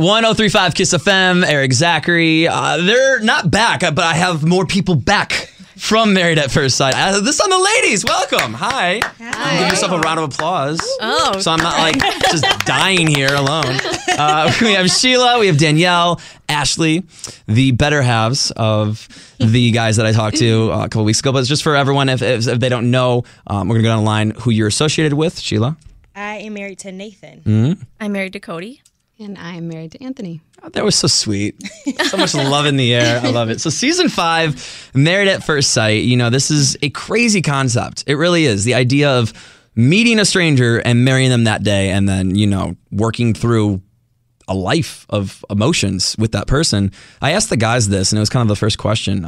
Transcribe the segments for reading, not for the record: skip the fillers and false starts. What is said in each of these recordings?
1035 Kiss FM, Erik Zachary. They're not back, but I have more people back from Married at First Sight. This on the ladies. Welcome. Hi. Hi. Give yourself a round of applause. Oh. So I'm not like just dying here alone. We have Sheila, we have Danielle, Ashley, the better halves of the guys that I talked to a couple weeks ago. But it's just for everyone, if they don't know, we're going to go down the line who you're associated with. Sheila? I am married to Nathan. Mm-hmm. I'm married to Cody. And I am married to Anthony. Oh, that was so sweet. So much love in the air. I love it. So season 5, Married at First Sight. You know, this is a crazy concept. It really is. The idea of meeting a stranger and marrying them that day and then, you know, working through a life of emotions with that person. I asked the guys this, and it was kind of the first question.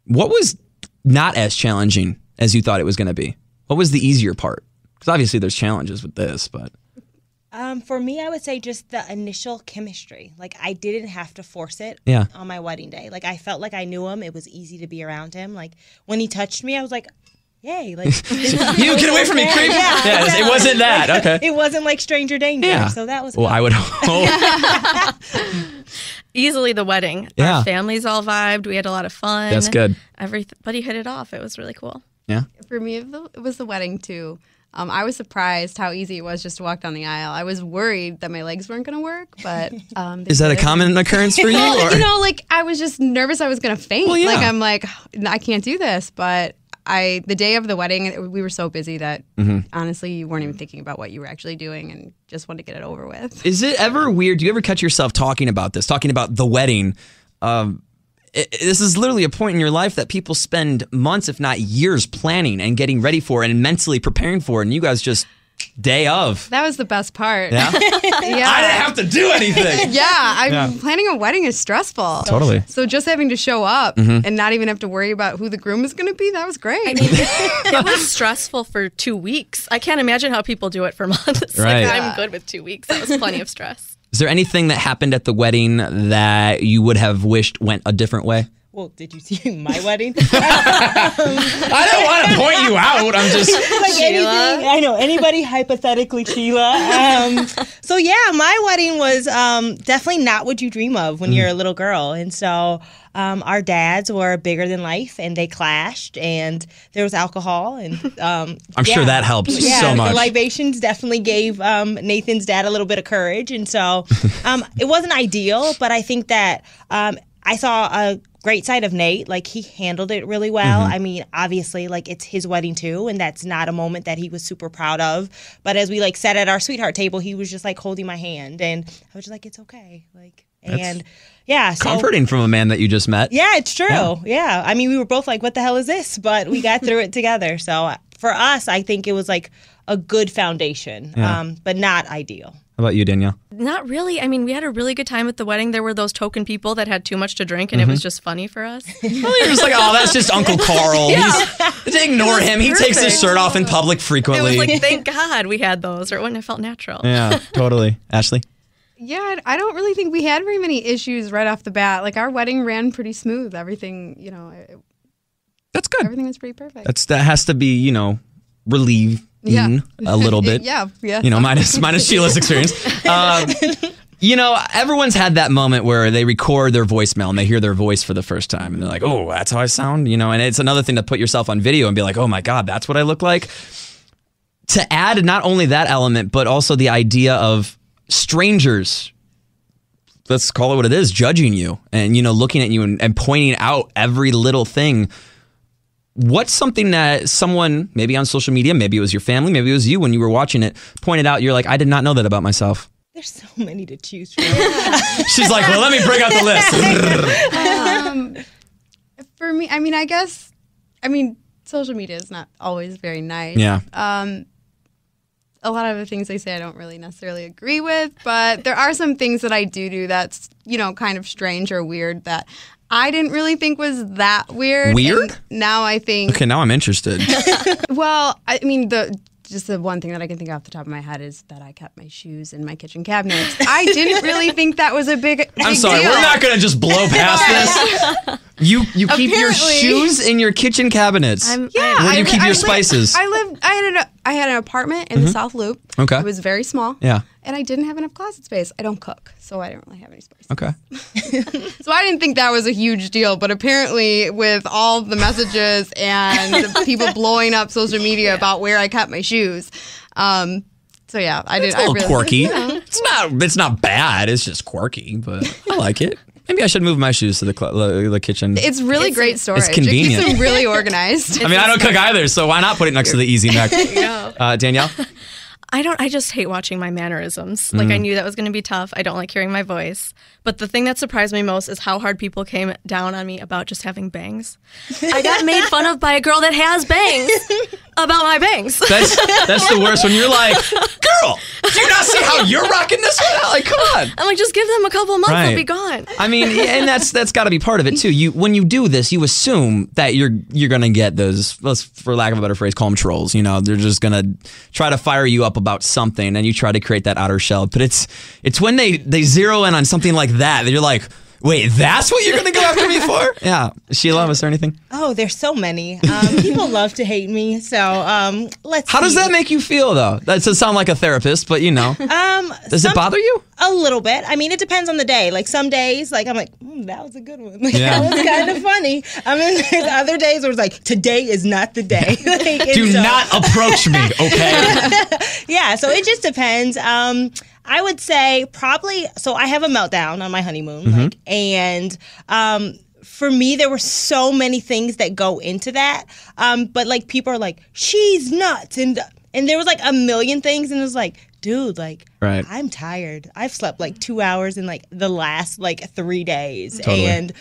What was not as challenging as you thought it was going to be? What was the easier part? Because obviously there's challenges with this, but... For me, I would say just the initial chemistry. Like, I didn't have to force it on my wedding day. Like, I felt like I knew him. It was easy to be around him. Like, when he touched me, I was like, yay. Like, you get away from me, creep. Yeah, it wasn't that. Like, okay. It wasn't like stranger danger. Yeah. So that was well, I would hope. Easily the wedding. Yeah. Our families all vibed. We had a lot of fun. That's good. Everybody hit it off. It was really cool. Yeah. For me, it was the wedding, too. I was surprised how easy it was just to walk down the aisle. I was worried that my legs weren't going to work, but... Is that a common occurrence for you? Well, you know, like, I was just nervous I was going to faint. Well, yeah. Like, I'm like, I can't do this. But the day of the wedding, we were so busy that, honestly, you weren't even thinking about what you were actually doing and just wanted to get it over with. Is it ever weird? Do you ever catch yourself talking about the wedding? This is literally a point in your life that people spend months, if not years, planning and getting ready for and mentally preparing for, and you guys just day of. That was the best part. Yeah? Yeah. I didn't have to do anything. Planning a wedding is stressful. Totally. So just having to show up and not even have to worry about who the groom is going to be, that was great. I mean, it was stressful for 2 weeks. I can't imagine how people do it for months. Right. Like, I'm good with 2 weeks. That was plenty of stress. Is there anything that happened at the wedding that you would have wished went a different way? Well, did you see my wedding? I don't want to point you out. I'm just... like anything, I know, anybody hypothetically Sheila. So yeah, my wedding was definitely not what you dream of when you're a little girl. And so our dads were bigger than life and they clashed and there was alcohol. And I'm sure that helped so much. The libations definitely gave Nathan's dad a little bit of courage. And so it wasn't ideal, but I think that I saw a great side of Nate. Like, he handled it really well. I mean, obviously, like, it's his wedding too, and that's not a moment that he was super proud of. But as we like sat at our sweetheart table, he was just like holding my hand, and I was just like, it's okay. Like, and yeah, so comforting from a man that you just met. Yeah, it's true. Yeah. I mean, we were both like, what the hell is this? But we got through it together. So for us, I think it was like a good foundation, but not ideal. How about you, Danielle? Not really. I mean, we had a really good time at the wedding. There were those token people that had too much to drink, and it was just funny for us. Well, you're just like, oh, that's just Uncle Carl. Ignore him. He takes his shirt off in public frequently. It was like, thank God we had those, or it wouldn't have felt natural. Yeah, totally. Ashley? Yeah, I don't really think we had very many issues right off the bat. Like, our wedding ran pretty smooth. Everything, you know. That's good. Everything was pretty perfect. That has to be, you know, relieving a little bit. Yeah. You know, minus Sheila's experience. You know, everyone's had that moment where they record their voicemail and they hear their voice for the first time and they're like, oh, that's how I sound, you know, and it's another thing to put yourself on video and be like, oh my God, that's what I look like. To add not only that element, but also the idea of strangers, let's call it what it is, judging you and, you know, looking at you and pointing out every little thing. What's something that someone, maybe on social media, maybe it was your family, maybe it was you when you were watching it, pointed out, you're like, I did not know that about myself? There's so many to choose from. She's like, well, let me bring out the list. For me, social media is not always very nice. Yeah. A lot of the things they say I don't really necessarily agree with, but there are some things that I do that's, you know, kind of strange or weird that I didn't really think was that weird. Weird? And now I think... Okay, now I'm interested. Well, I mean, the one thing that I can think off the top of my head is that I kept my shoes in my kitchen cabinets. I didn't really think that was a big I'm sorry, deal. we're not going to just blow past this. You keep your shoes in your kitchen cabinets. Where do you keep your spices? I had an apartment in the South Loop. Okay. It was very small. Yeah. And I didn't have enough closet space. I don't cook, so I don't really have any space. Okay. So I didn't think that was a huge deal, but apparently with all the messages and people blowing up social media about where I kept my shoes. So yeah, I did. It's a little quirky. Yeah. It's not bad. It's just quirky, but I like it. Maybe I should move my shoes to the kitchen. It's really great storage. It's convenient. It keeps them really organized. I mean, I don't cook either, so why not put it next to the Easy Mac? Danielle? I just hate watching my mannerisms. Like, I knew that was going to be tough. I don't like hearing my voice. But the thing that surprised me most is how hard people came down on me about just having bangs. I got made fun of by a girl that has bangs about my bangs. That's the worst when you're like, girl, do you not see how you're rocking this one out? Like, come on. I'm like, just give them a couple months, they'll be gone. I mean, and that's got to be part of it too. When you do this, you assume that you're going to get those, let's, for lack of a better phrase, call them trolls. You know, they're just going to try to fire you up about something, and you try to create that outer shell. But it's when they zero in on something like that you're like, wait, that's what you're going to go after me for? Yeah. Sheila, was there anything? Oh, there's so many. People love to hate me, so let's How see. does that make you feel, though? That doesn't sound like a therapist, but you know. Does it bother you? A little bit. I mean, it depends on the day. Like, some days, like, I'm like, that was a good one. Like, Yeah. that was kind of funny. I mean, there's other days where it's like, today is not the day. Like, Do not approach me, okay? Yeah, so it just depends. I would say probably, so I have a meltdown on my honeymoon, like, and for me, there were so many things that go into that. But like, people are like, she's nuts, and there was like a million things, and it was like, dude, like, Right. I'm tired. I've slept like 2 hours in like the last like 3 days. Totally. And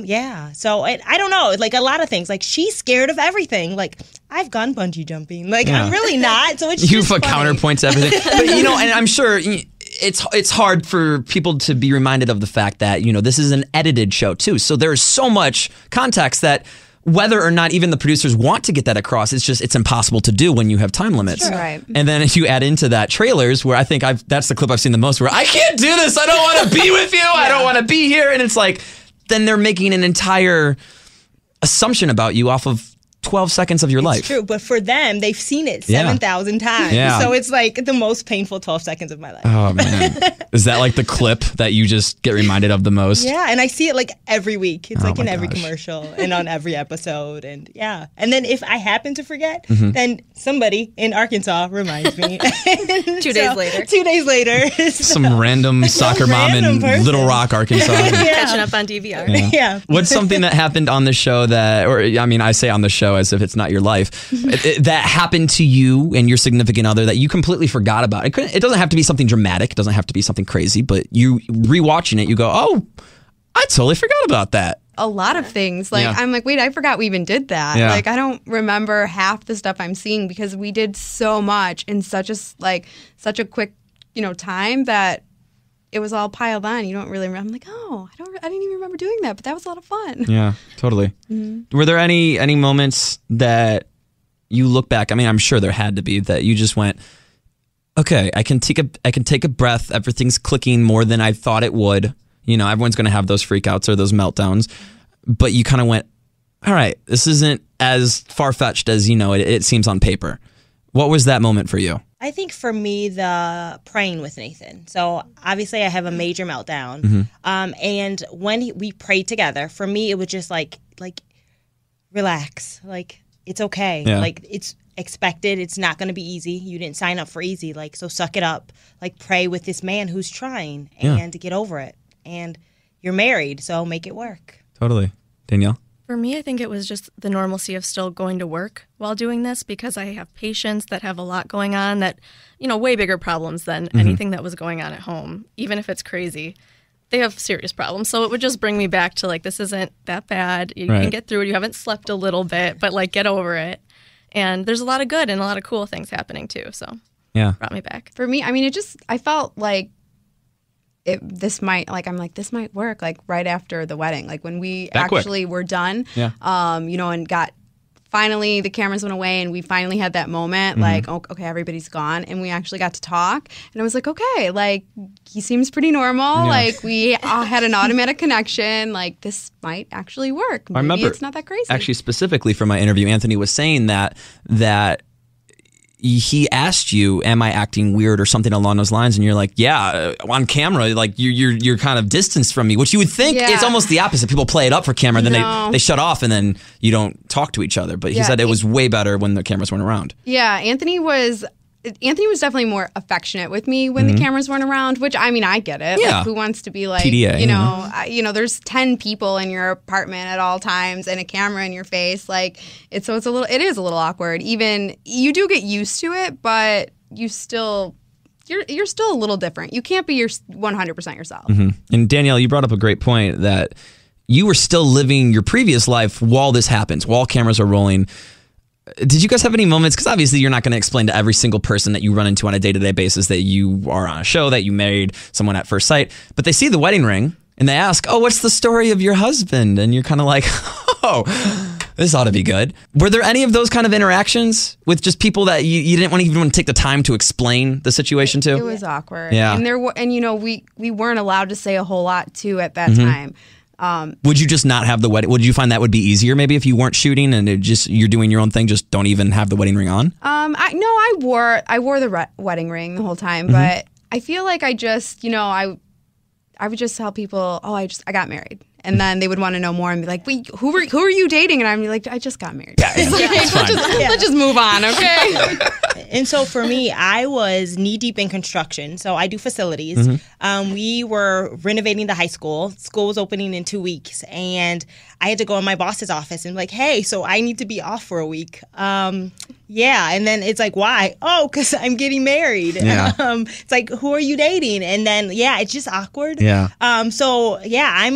yeah, so I don't know, like a lot of things, like she's scared of everything. Like, I've gone bungee jumping. Like, Yeah. I'm really not. So it's You've just a funny. counterpoint to everything. But, you know, and I'm sure it's hard for people to be reminded of the fact that, you know, this is an edited show too. So there's so much context that whether or not even the producers want to get that across, it's impossible to do when you have time limits. Sure. Right. And then if you add into that trailers, where I think that's the clip I've seen the most, where I can't do this. I don't want to be with you. I don't want to be here. And it's like, then they're making an entire assumption about you off of 12 seconds of your life. It's true, but for them, they've seen it Yeah. 7,000 times. Yeah. So it's like the most painful 12 seconds of my life. Oh, man. Is that like the clip that you just get reminded of the most? Yeah, and I see it like every week. It's like my in every gosh. commercial and on every episode. And yeah. And then if I happen to forget, Mm-hmm. then somebody in Arkansas reminds me. 2 days later. 2 days later. Some random soccer mom in random person. Little Rock, Arkansas. Catching up on DVR. Yeah. What's something that happened on the show that, or I mean, I say on the show as if it's not your life, that happened to you and your significant other that you completely forgot about? It doesn't have to be something dramatic. It doesn't have to be something crazy, but you rewatching it, you go, oh, I totally forgot about that. A lot of things. Like, Yeah. I'm like, wait, I forgot we even did that. Yeah. Like, I don't remember half the stuff I'm seeing because we did so much in such a quick, time that it was all piled on. You don't really remember. I'm like, oh, I didn't even remember doing that, but that was a lot of fun. Yeah, totally. Were there any moments that you look back? I mean, I'm sure there had to be that you just went, okay, I can take a breath. Everything's clicking more than I thought it would. You know, everyone's going to have those freakouts or those meltdowns, but you kind of went, all right, this isn't as far-fetched as, it seems on paper. What was that moment for you? I think for me, the praying with Nathan. So obviously I have a major meltdown. Mm-hmm. And when we prayed together, for me, it was just like relax. Like, it's okay. Yeah. Like, it's expected. It's not going to be easy. You didn't sign up for easy. Like, so suck it up. Like, pray with this man who's trying and get over it. And you're married, so make it work. Totally. Danielle? For me, I think it was just the normalcy of still going to work while doing this because I have patients that have a lot going on that, way bigger problems than anything that was going on at home. Even if it's crazy, they have serious problems. So it would just bring me back to like, this isn't that bad. You Right. can get through it. You haven't slept a little bit, but like get over it. And there's a lot of good and a lot of cool things happening too. So Yeah. brought me back. For me, I mean, I felt like this might work like right after the wedding, like when we That quick. actually were done, Yeah. and got finally the cameras went away and we finally had that moment, like, okay, everybody's gone. And we actually got to talk. And I was like, okay, like, he seems pretty normal. Like, we had an automatic connection. Like, this might actually work. Maybe I remember, it's not that crazy. Actually, specifically for my interview, Anthony was saying that he asked you, "Am I acting weird?" or something along those lines, and you're like, "Yeah, on camera, like you're kind of distanced from me," which you would think it's almost the opposite. People play it up for camera, and then they shut off, and then you don't talk to each other. But he said it was way better when the cameras weren't around. Yeah, Anthony was definitely more affectionate with me when the cameras weren't around, which, I mean, I get it. Yeah. Like, who wants to be like, PDA, you know, there's 10 people in your apartment at all times and a camera in your face. Like, it is a little awkward. Even, you do get used to it, but you're still a little different. You can't be 100% yourself. And Danielle, you brought up a great point that you were still living your previous life while this happens, while cameras are rolling. Did you guys have any moments, because obviously you're not going to explain to every single person that you run into on a day-to-day basis that you are on a show, that you married someone at first sight, but they see the wedding ring and they ask, "Oh, what's the story of your husband?" And you're kind of like, "Oh, this ought to be good." Were there any of those kind of interactions with just people that you didn't even want to take the time to explain the situation to? It was awkward. Yeah. And you know, we weren't allowed to say a whole lot too at that time. Would you just not have the wedding? Would you find that would be easier maybe if you weren't shooting and you're doing your own thing, just don't even have the wedding ring on? I wore the wedding ring the whole time, but I feel like I just, I would just tell people, "Oh, I got married." And then they would want to know more and be like, "Wait, who are you dating?" And I'm like, "I just got married." Yeah, Let's just move on, okay? And so for me, I was knee deep in construction. So I do facilities. We were renovating the high school. School was opening in 2 weeks. And I had to go in my boss's office and be like, "Hey, so I need to be off for a week." Yeah. And then it's like, "Why?" "Oh, because I'm getting married." Yeah. It's like, "Who are you dating?" And then, it's just awkward. Yeah. I'm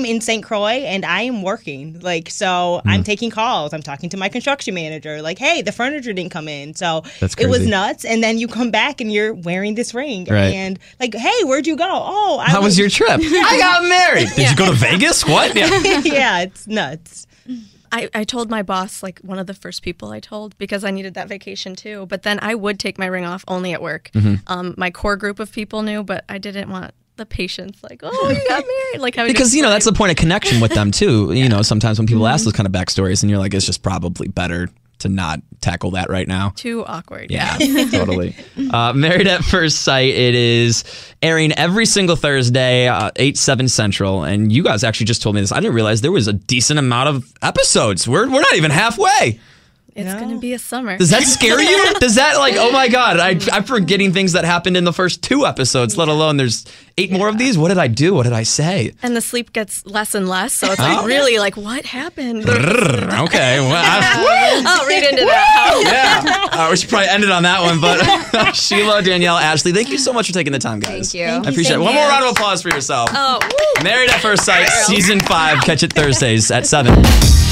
in St. Croix and I am working. I'm taking calls. I'm talking to my construction manager. Like, "Hey, the furniture didn't come in." So That's it was crazy. nuts. And then you come back and you're wearing this ring. Right. And like, "Hey, where'd you go?" "Oh, How was your trip?" "I got married." "Did you go to Vegas?" "What?" Yeah. Yeah, it's nuts. I told my boss, like, one of the first people I told, because I needed that vacation too. But then I would take my ring off only at work. My core group of people knew, but I didn't want the patients like, "Oh, you got married." Like, Because, that's the point of connection with them too. Sometimes when people ask those kind of backstories and you're like, it's just probably better to not tackle that right now. Too awkward. Yeah, totally. Married at First Sight, it is airing every single Thursday, 8, 7 Central. And you guys actually just told me this. I didn't realize there was a decent amount of episodes. We're not even halfway. It's going to be a summer. Does that scare you? Does that oh my God, I'm forgetting things that happened in the first 2 episodes, let alone there's 8 more of these? What did I do? What did I say? And the sleep gets less and less. So it's like, really, like, what happened? Okay. Well, I'll read into that. yeah. We should probably end it on that one. But Sheila, Danielle, Ashley, thank you so much for taking the time, guys. Thank you. I appreciate it. One more round of applause for yourself. Married at First Sight, Season 5. Catch it Thursdays at 7.